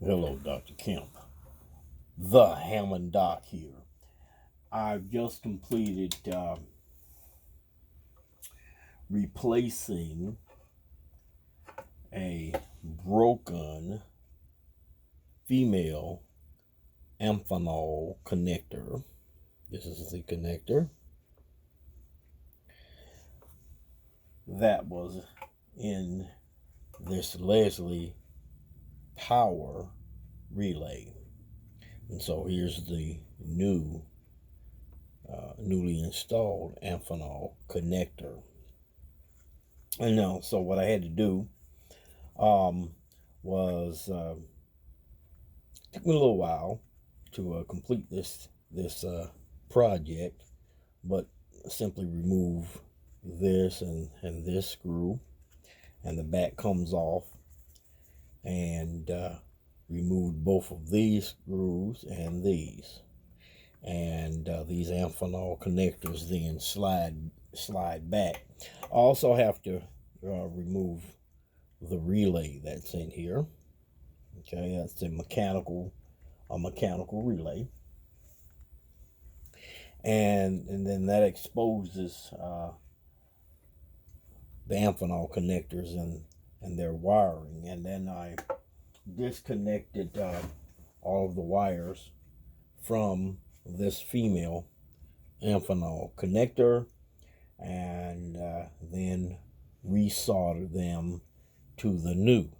Hello, Dr. Kemp. The Hammond Doc here. I've just completed replacing a broken female Amphenol connector. This is the connector that was in this Leslie power relay. And so here's the newly installed Amphenol connector. And now, so what I had to do was took me a little while to complete this project, but simply remove this and this screw, and the back comes off, and removed both of these screws and these. And these Amphenol connectors then slide back. I also have to remove the relay that's in here. Okay, that's a mechanical relay, and then that exposes the Amphenol connectors and their wiring. And then I disconnected all of the wires from this female Amphenol connector, and then resoldered them to the new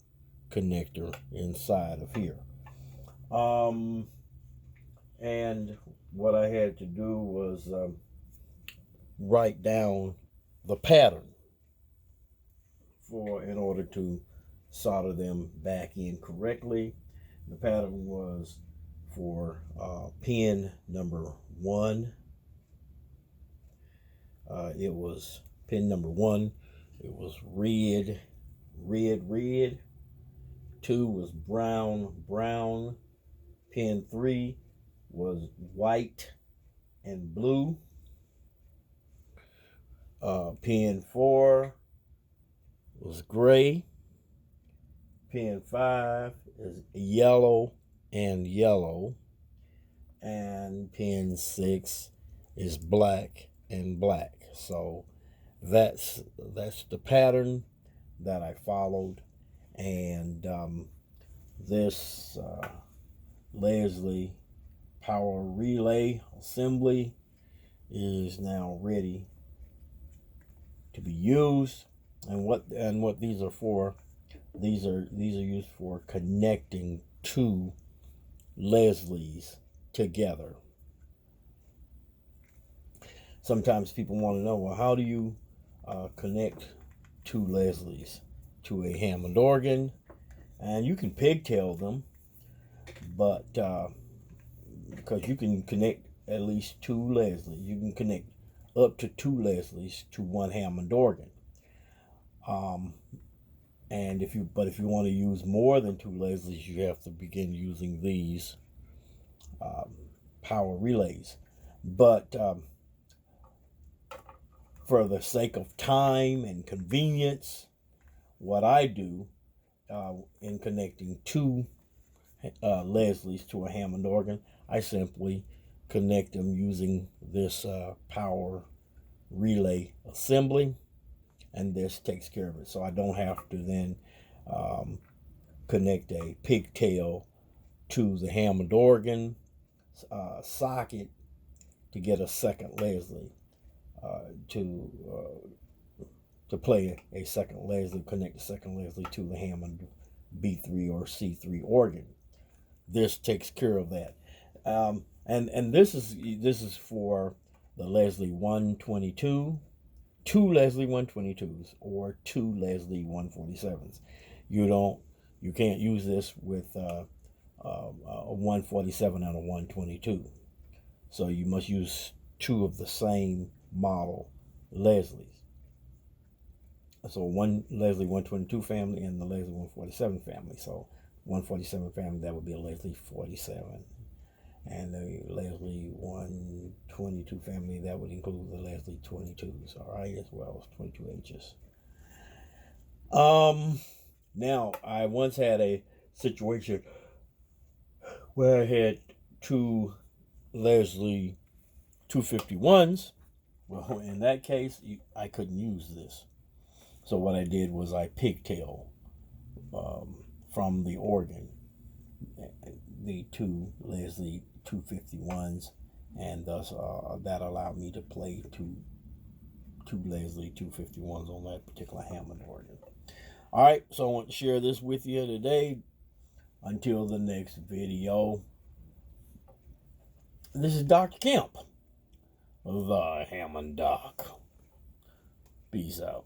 connector inside of here. And what I had to do was write down the pattern in order to solder them back in correctly. The pattern was for pin number 1. It was pin number 1. It was red. 2 was brown. Pin 3 was white and blue. Pin 4 was gray. Pin 5 is yellow and yellow. And pin 6 is black and black. So that's the pattern that I followed. And this Leslie power relay assembly is now ready to be used. And what these are for? These are used for connecting two Leslies together. Sometimes people want to know, well, how do you connect two Leslies to a Hammond organ? And you can pigtail them, but because you can connect at least two Leslies, you can connect up to two Leslies to one Hammond organ. And if you want to use more than two Leslies, you have to begin using these power relays. But for the sake of time and convenience, what I do in connecting two Leslies to a Hammond organ, I simply connect them using this power relay assembly, and this takes care of it. So I don't have to then connect a pigtail to the Hammond organ socket to get a second Leslie to play a second Leslie, connect the second Leslie to the Hammond B3 or C3 organ. This takes care of that. And this is for the Leslie 122, two Leslie 122s or two Leslie 147s. You can't use this with a 147 and a 122. So you must use two of the same model Leslies. So one Leslie 122 family and the Leslie 147 family. So 147 family, that would be a Leslie 47. And the Leslie 122 family, that would include the Leslie 22s, all right, as well as 22Hs. Now, I once had a situation where I had two Leslie 251s. Well, in that case, I couldn't use this. So what I did was I pigtail from the organ the two Leslie 251s, and thus that allowed me to play two Leslie 251s on that particular Hammond organ. All right, so I want to share this with you today. Until the next video, this is Dr. Kemp, the Hammond Doc. Peace out.